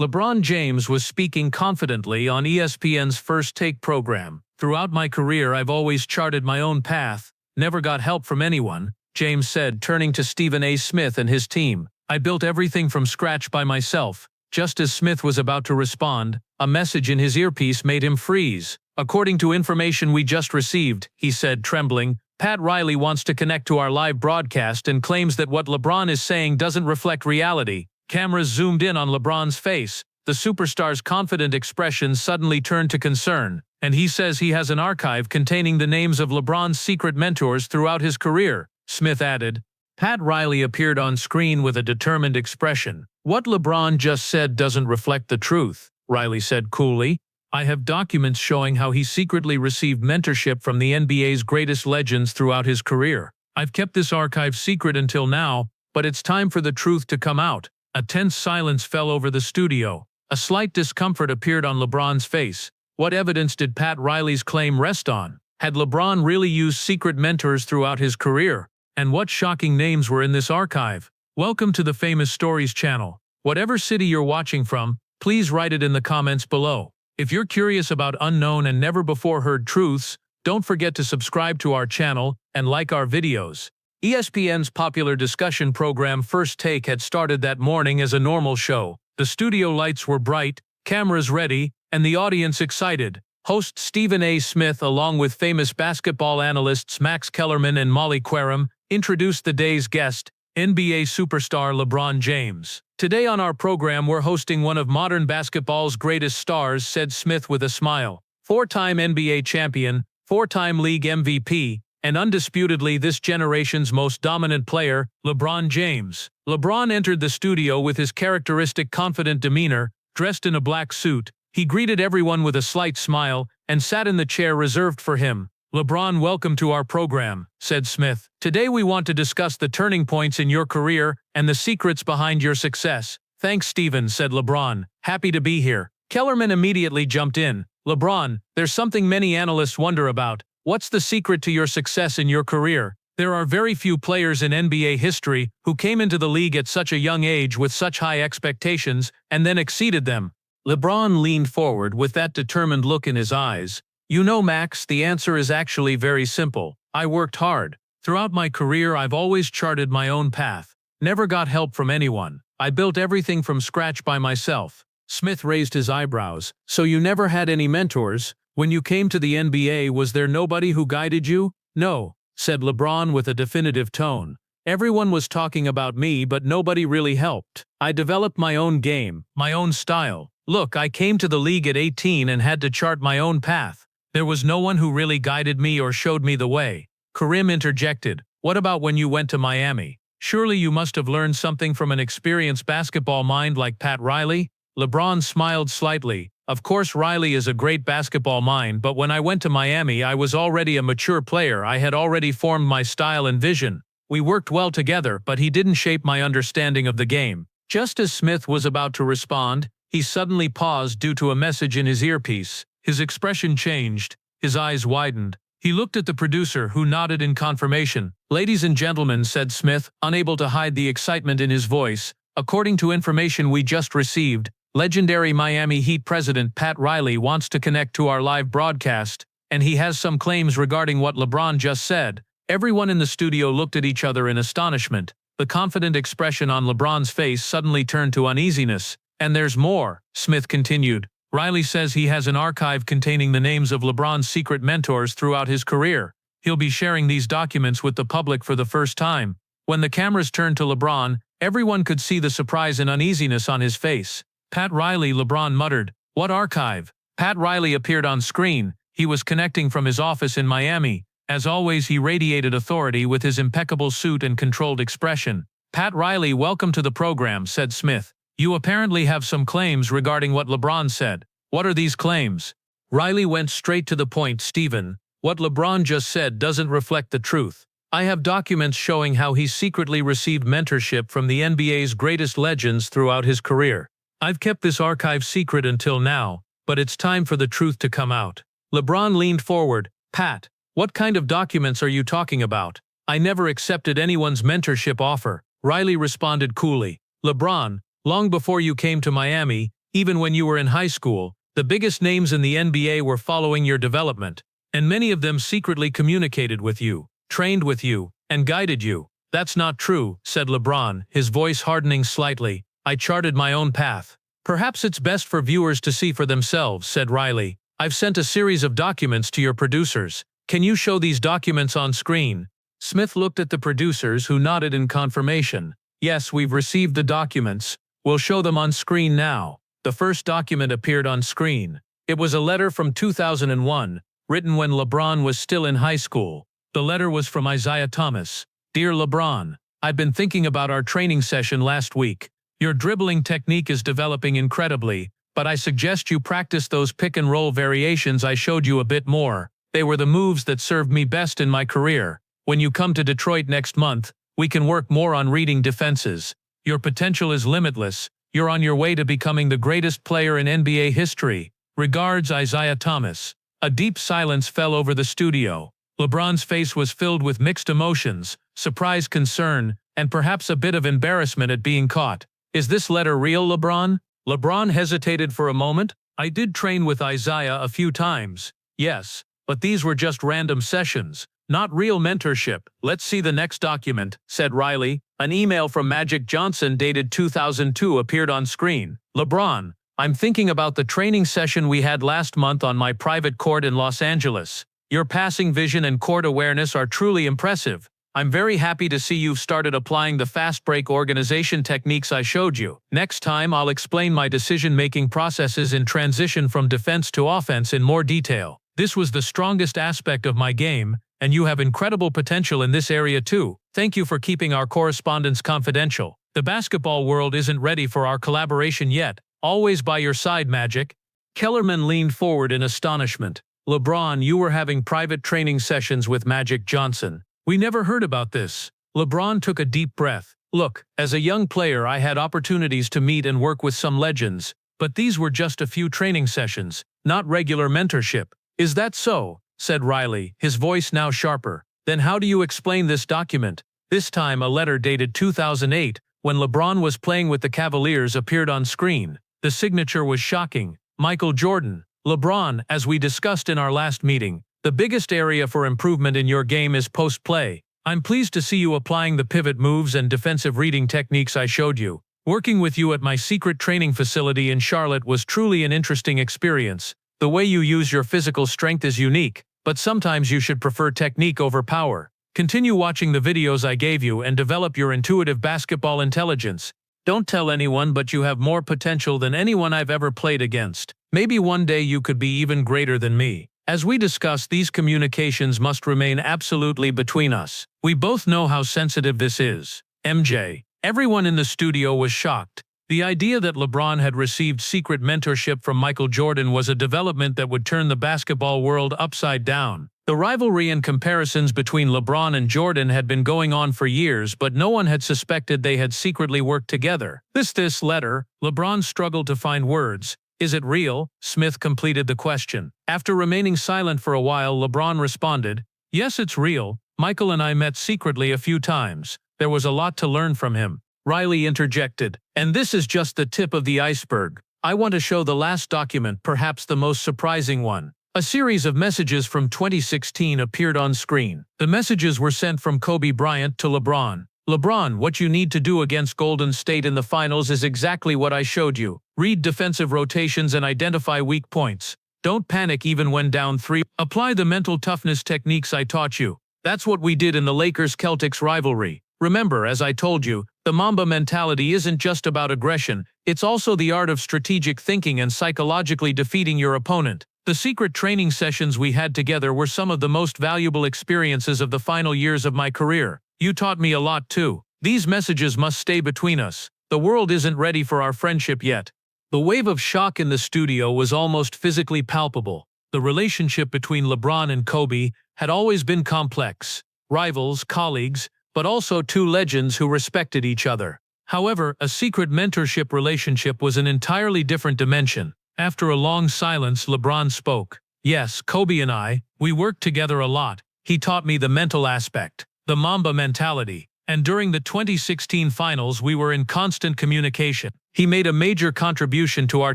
LeBron James was speaking confidently on ESPN's First Take program. "Throughout my career, I've always charted my own path, never got help from anyone," James said, turning to Stephen A. Smith and his team. "I built everything from scratch by myself." Just as Smith was about to respond, a message in his earpiece made him freeze. "According to information we just received," he said, trembling, "Pat Riley wants to connect to our live broadcast and claims that what LeBron is saying doesn't reflect reality." Cameras zoomed in on LeBron's face. The superstar's confident expression suddenly turned to concern. "And he says he has an archive containing the names of LeBron's secret mentors throughout his career," Smith added. Pat Riley appeared on screen with a determined expression. "What LeBron just said doesn't reflect the truth," Riley said coolly. "I have documents showing how he secretly received mentorship from the NBA's greatest legends throughout his career. I've kept this archive secret until now, but it's time for the truth to come out." A tense silence fell over the studio. A slight discomfort appeared on LeBron's face. What evidence did Pat Riley's claim rest on? Had LeBron really used secret mentors throughout his career? And what shocking names were in this archive? Welcome to the Famous Stories channel. Whatever city you're watching from, please write it in the comments below. If you're curious about unknown and never-before-heard truths, don't forget to subscribe to our channel and like our videos. ESPN's popular discussion program First Take had started that morning as a normal show. The studio lights were bright, cameras ready, and the audience excited. Host Stephen A. Smith, along with famous basketball analysts Max Kellerman and Molly Qerim, introduced the day's guest, NBA superstar LeBron James. "Today on our program we're hosting one of modern basketball's greatest stars," said Smith with a smile. "Four-time NBA champion, four-time league MVP, and undisputedly this generation's most dominant player, LeBron James." LeBron entered the studio with his characteristic confident demeanor, dressed in a black suit. He greeted everyone with a slight smile and sat in the chair reserved for him. "LeBron, welcome to our program," said Smith. "Today we want to discuss the turning points in your career and the secrets behind your success." "Thanks, Stephen," said LeBron. "Happy to be here." Kellerman immediately jumped in. "LeBron, there's something many analysts wonder about. What's the secret to your success in your career? There are very few players in NBA history who came into the league at such a young age with such high expectations and then exceeded them." LeBron leaned forward with that determined look in his eyes. "You know, Max, the answer is actually very simple. I worked hard. Throughout my career I've always charted my own path. Never got help from anyone. I built everything from scratch by myself." Smith raised his eyebrows. "So you never had any mentors? When you came to the NBA, was there nobody who guided you?" "No," said LeBron with a definitive tone. "Everyone was talking about me, but nobody really helped. I developed my own game, my own style. Look, I came to the league at 18 and had to chart my own path. There was no one who really guided me or showed me the way." Kareem interjected. "What about when you went to Miami? Surely you must have learned something from an experienced basketball mind like Pat Riley?" LeBron smiled slightly. "Of course Riley is a great basketball mind, but when I went to Miami I was already a mature player. I had already formed my style and vision. We worked well together, but he didn't shape my understanding of the game." Just as Smith was about to respond, he suddenly paused due to a message in his earpiece. His expression changed. His eyes widened. He looked at the producer, who nodded in confirmation. "Ladies and gentlemen," said Smith, unable to hide the excitement in his voice, "according to information we just received, legendary Miami Heat president Pat Riley wants to connect to our live broadcast, and he has some claims regarding what LeBron just said." Everyone in the studio looked at each other in astonishment. The confident expression on LeBron's face suddenly turned to uneasiness. "And there's more," Smith continued. "Riley says he has an archive containing the names of LeBron's secret mentors throughout his career. He'll be sharing these documents with the public for the first time." When the cameras turned to LeBron, everyone could see the surprise and uneasiness on his face. "Pat Riley," LeBron muttered. "What archive?" Pat Riley appeared on screen. He was connecting from his office in Miami. As always, he radiated authority with his impeccable suit and controlled expression. "Pat Riley, welcome to the program," said Smith. "You apparently have some claims regarding what LeBron said. What are these claims?" Riley went straight to the point. "Stephen, what LeBron just said doesn't reflect the truth. I have documents showing how he secretly received mentorship from the NBA's greatest legends throughout his career. I've kept this archive secret until now, but it's time for the truth to come out." LeBron leaned forward. "Pat, what kind of documents are you talking about?" "I never accepted anyone's mentorship offer," Riley responded coolly. "LeBron, long before you came to Miami, Even when you were in high school, the biggest names in the NBA were following your development, and many of them secretly communicated with you, trained with you, and guided you. That's not true, said LeBron, his voice hardening slightly. I charted my own path. Perhaps it's best for viewers to see for themselves, said Riley. I've sent a series of documents to your producers. Can you show these documents on screen? Smith looked at the producers, who nodded in confirmation. Yes, we've received the documents. We'll show them on screen now. The first document appeared on screen. It was a letter from 2001, written when LeBron was still in high school. The letter was from Isiah Thomas. Dear LeBron, I've been thinking about our training session last week. Your dribbling technique is developing incredibly, but I suggest you practice those pick-and-roll variations I showed you a bit more. They were the moves that served me best in my career. When you come to Detroit next month, we can work more on reading defenses. Your potential is limitless. You're on your way to becoming the greatest player in NBA history. Regards, Isiah Thomas. A deep silence fell over the studio. LeBron's face was filled with mixed emotions, surprise, concern, and perhaps a bit of embarrassment at being caught. Is this letter real, LeBron? LeBron hesitated for a moment. I did train with Isiah a few times. Yes, but these were just random sessions, not real mentorship. Let's see the next document, said Riley. An email from Magic Johnson dated 2002 appeared on screen. LeBron, I'm thinking about the training session we had last month on my private court in Los Angeles. Your passing vision and court awareness are truly impressive. I'm very happy to see you've started applying the fast break organization techniques I showed you. Next time I'll explain my decision-making processes in transition from defense to offense in more detail. This was the strongest aspect of my game, and you have incredible potential in this area too. Thank you for keeping our correspondence confidential. The basketball world isn't ready for our collaboration yet. Always by your side, Magic. Kellerman leaned forward in astonishment. LeBron, you were having private training sessions with Magic Johnson. We never heard about this. LeBron took a deep breath. Look, as a young player I had opportunities to meet and work with some legends, but these were just a few training sessions, not regular mentorship. Is that so? Said Riley, his voice now sharper. Then how do you explain this document? This time a letter dated 2008, when LeBron was playing with the Cavaliers, appeared on screen. The signature was shocking. Michael Jordan. LeBron, as we discussed in our last meeting, the biggest area for improvement in your game is post-play. I'm pleased to see you applying the pivot moves and defensive reading techniques I showed you. Working with you at my secret training facility in Charlotte was truly an interesting experience. The way you use your physical strength is unique, but sometimes you should prefer technique over power. Continue watching the videos I gave you and develop your intuitive basketball intelligence. Don't tell anyone, but you have more potential than anyone I've ever played against. Maybe one day you could be even greater than me. As we discussed, these communications must remain absolutely between us. We both know how sensitive this is. MJ. Everyone in the studio was shocked. The idea that LeBron had received secret mentorship from Michael Jordan was a development that would turn the basketball world upside down. The rivalry and comparisons between LeBron and Jordan had been going on for years, but no one had suspected they had secretly worked together. This letter, LeBron struggled to find words. Is it real? Smith completed the question. After remaining silent for a while, LeBron responded, yes, it's real. Michael and I met secretly a few times. There was a lot to learn from him. Riley interjected, and this is just the tip of the iceberg. I want to show the last document, perhaps the most surprising one. A series of messages from 2016 appeared on screen. The messages were sent from Kobe Bryant to LeBron. LeBron, what you need to do against Golden State in the finals is exactly what I showed you. Read defensive rotations and identify weak points. Don't panic even when down 3. Apply the mental toughness techniques I taught you. That's what we did in the Lakers-Celtics rivalry. Remember, as I told you, the Mamba mentality isn't just about aggression, it's also the art of strategic thinking and psychologically defeating your opponent. The secret training sessions we had together were some of the most valuable experiences of the final years of my career. You taught me a lot too. These messages must stay between us. The world isn't ready for our friendship yet. The wave of shock in the studio was almost physically palpable. The relationship between LeBron and Kobe had always been complex. Rivals, colleagues, but also two legends who respected each other. However, a secret mentorship relationship was an entirely different dimension. After a long silence, LeBron spoke. Yes, Kobe and we worked together a lot. He taught me the mental aspect, the Mamba mentality. And during the 2016 finals we were in constant communication. He made a major contribution to our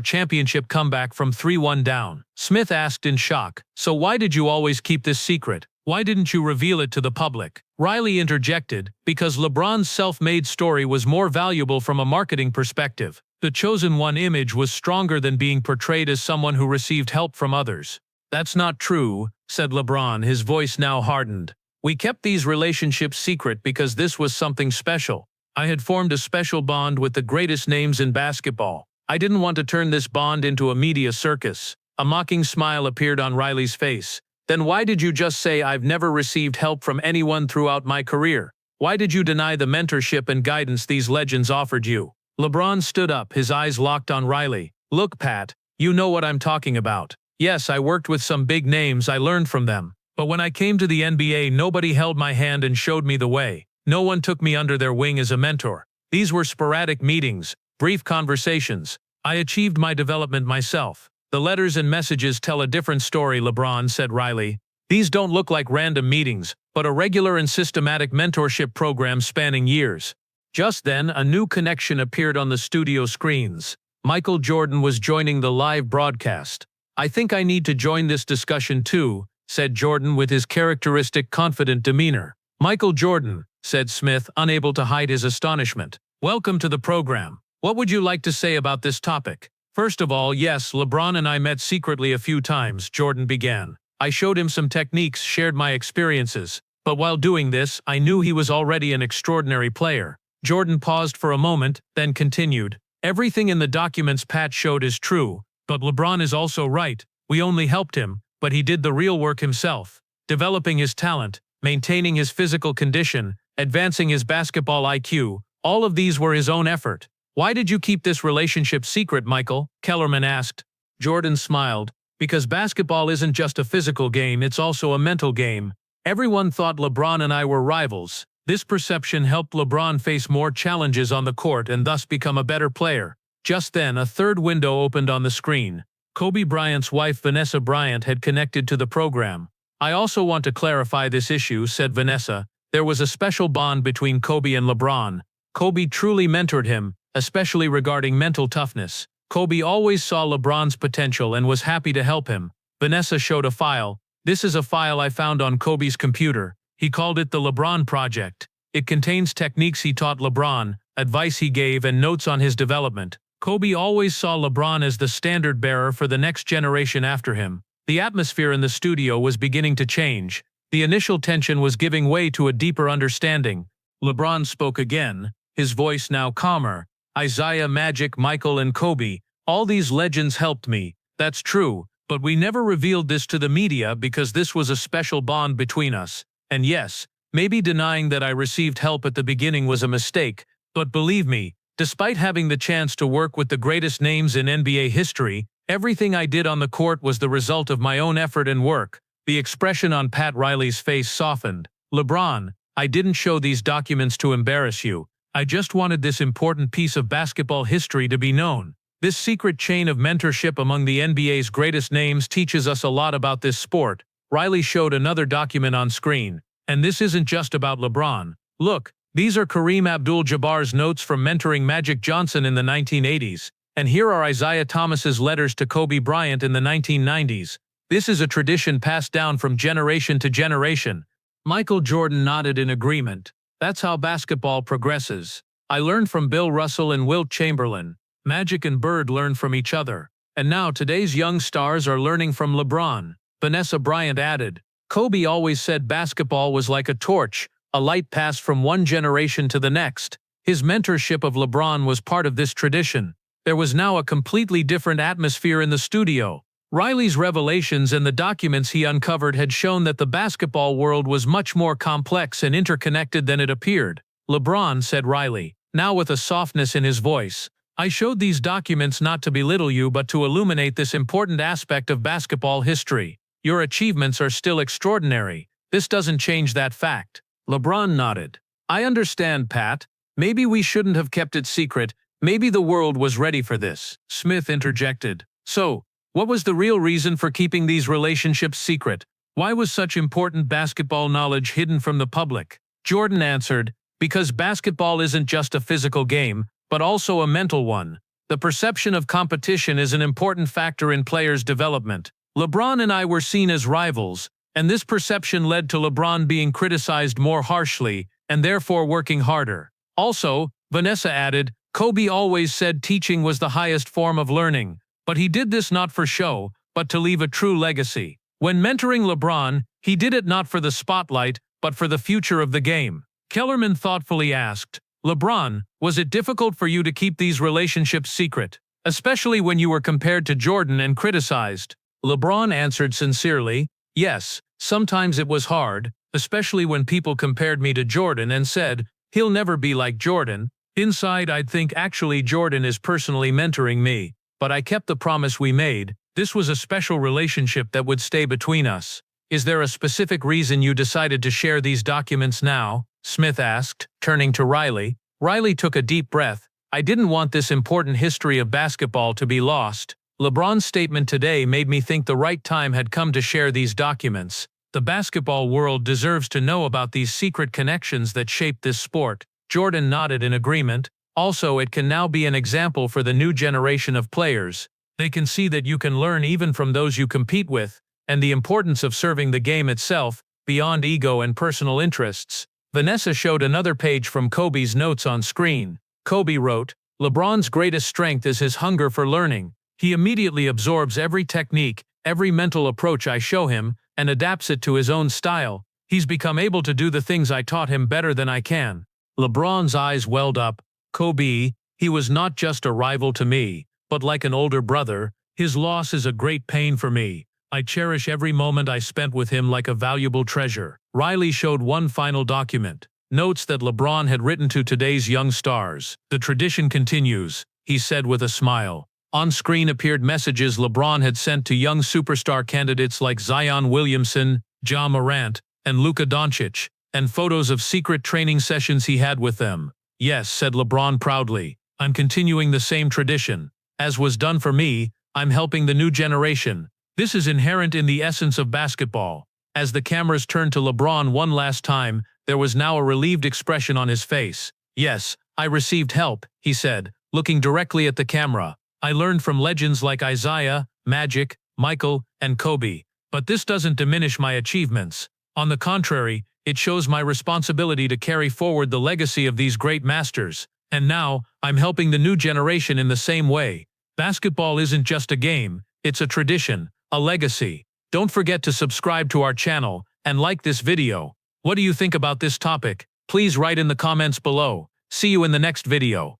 championship comeback from 3-1 down. Smith asked in shock, "So why did you always keep this secret? Why didn't you reveal it to the public?" Riley interjected, "Because LeBron's self-made story was more valuable from a marketing perspective. The chosen one image was stronger than being portrayed as someone who received help from others." "That's not true," said LeBron, his voice now hardened. "We kept these relationships secret because this was something special. I had formed a special bond with the greatest names in basketball. I didn't want to turn this bond into a media circus." A mocking smile appeared on Riley's face. "Then why did you just say I've never received help from anyone throughout my career? Why did you deny the mentorship and guidance these legends offered you?" LeBron stood up, his eyes locked on Riley. "Look, Pat, you know what I'm talking about. Yes, I worked with some big names, I learned from them. But when I came to the NBA, nobody held my hand and showed me the way. No one took me under their wing as a mentor. These were sporadic meetings, brief conversations. I achieved my development myself." "The letters and messages tell a different story," LeBron said. "Riley, these don't look like random meetings, but a regular and systematic mentorship program spanning years." Just then, a new connection appeared on the studio screens. Michael Jordan was joining the live broadcast. "I think I need to join this discussion too," said Jordan with his characteristic confident demeanor. "Michael Jordan," said Smith, unable to hide his astonishment. "Welcome to the program. What would you like to say about this topic?" "First of all, yes, LeBron and I met secretly a few times," Jordan began. "I showed him some techniques, shared my experiences. But while doing this, I knew he was already an extraordinary player." Jordan paused for a moment, then continued. "Everything in the documents Pat showed is true, but LeBron is also right. We only helped him, but he did the real work himself. Developing his talent, maintaining his physical condition, advancing his basketball IQ, all of these were his own effort." "Why did you keep this relationship secret, Michael?" Kellerman asked. Jordan smiled. "Because basketball isn't just a physical game, it's also a mental game. Everyone thought LeBron and I were rivals. This perception helped LeBron face more challenges on the court and thus become a better player." Just then, a third window opened on the screen. Kobe Bryant's wife Vanessa Bryant had connected to the program. "I also want to clarify this issue," said Vanessa. "There was a special bond between Kobe and LeBron. Kobe truly mentored him, especially regarding mental toughness. Kobe always saw LeBron's potential and was happy to help him." Vanessa showed a file. "This is a file I found on Kobe's computer. He called it the LeBron Project. It contains techniques he taught LeBron, advice he gave, and notes on his development. Kobe always saw LeBron as the standard bearer for the next generation after him." The atmosphere in the studio was beginning to change. The initial tension was giving way to a deeper understanding. LeBron spoke again, his voice now calmer. "Isiah, Magic, Michael, and Kobe, all these legends helped me. That's true, but we never revealed this to the media because this was a special bond between us. And yes, maybe denying that I received help at the beginning was a mistake, but believe me, despite having the chance to work with the greatest names in NBA history, everything I did on the court was the result of my own effort and work." The expression on Pat Riley's face softened. "LeBron, I didn't show these documents to embarrass you. I just wanted this important piece of basketball history to be known. This secret chain of mentorship among the NBA's greatest names teaches us a lot about this sport." Riley showed another document on screen. "And this isn't just about LeBron. Look, these are Kareem Abdul-Jabbar's notes from mentoring Magic Johnson in the 1980s. And here are Isiah Thomas's letters to Kobe Bryant in the 1990s. This is a tradition passed down from generation to generation." Michael Jordan nodded in agreement. "That's how basketball progresses. I learned from Bill Russell and Wilt Chamberlain. Magic and Bird learned from each other. And now today's young stars are learning from LeBron." Vanessa Bryant added, "Kobe always said basketball was like a torch, a light passed from one generation to the next. His mentorship of LeBron was part of this tradition." There was now a completely different atmosphere in the studio. Riley's revelations and the documents he uncovered had shown that the basketball world was much more complex and interconnected than it appeared. "LeBron," said Riley, now with a softness in his voice, "I showed these documents not to belittle you but to illuminate this important aspect of basketball history. Your achievements are still extraordinary. This doesn't change that fact." LeBron nodded. "I understand, Pat. Maybe we shouldn't have kept it secret. Maybe the world was ready for this." Smith interjected. "So, what was the real reason for keeping these relationships secret? Why was such important basketball knowledge hidden from the public?" Jordan answered, Because basketball isn't just a physical game, but also a mental one. The perception of competition is an important factor in players' development. LeBron and I were seen as rivals, and this perception led to LeBron being criticized more harshly, and therefore working harder. Also, Vanessa added, Kobe always said teaching was the highest form of learning, but he did this not for show, but to leave a true legacy. When mentoring LeBron, he did it not for the spotlight, but for the future of the game. Kellerman thoughtfully asked, LeBron, was it difficult for you to keep these relationships secret, especially when you were compared to Jordan and criticized? LeBron answered sincerely, yes, sometimes it was hard, especially when people compared me to Jordan and said, he'll never be like Jordan. Inside I'd think actually Jordan is personally mentoring me, but I kept the promise we made. This was a special relationship that would stay between us. Is there a specific reason you decided to share these documents now? Smith asked, turning to Riley. Riley took a deep breath. I didn't want this important history of basketball to be lost. LeBron's statement today made me think the right time had come to share these documents. The basketball world deserves to know about these secret connections that shape this sport. Jordan nodded in agreement. Also, it can now be an example for the new generation of players. They can see that you can learn even from those you compete with, and the importance of serving the game itself, beyond ego and personal interests. Vanessa showed another page from Kobe's notes on screen. Kobe wrote, LeBron's greatest strength is his hunger for learning. He immediately absorbs every technique, every mental approach I show him, and adapts it to his own style. He's become able to do the things I taught him better than I can. LeBron's eyes welled up. Kobe, he was not just a rival to me, but like an older brother. His loss is a great pain for me. I cherish every moment I spent with him like a valuable treasure. Riley showed one final document, notes that LeBron had written to today's young stars. The tradition continues, he said with a smile. On screen appeared messages LeBron had sent to young superstar candidates like Zion Williamson, Ja Morant, and Luka Doncic, and photos of secret training sessions he had with them. Yes, said LeBron proudly, I'm continuing the same tradition. As was done for me, I'm helping the new generation. This is inherent in the essence of basketball. As the cameras turned to LeBron one last time, there was now a relieved expression on his face. Yes, I received help, he said, looking directly at the camera. I learned from legends like Isiah, Magic, Michael, and Kobe. But this doesn't diminish my achievements. On the contrary, it shows my responsibility to carry forward the legacy of these great masters. And now, I'm helping the new generation in the same way. Basketball isn't just a game, it's a tradition, a legacy. Don't forget to subscribe to our channel and like this video. What do you think about this topic? Please write in the comments below. See you in the next video.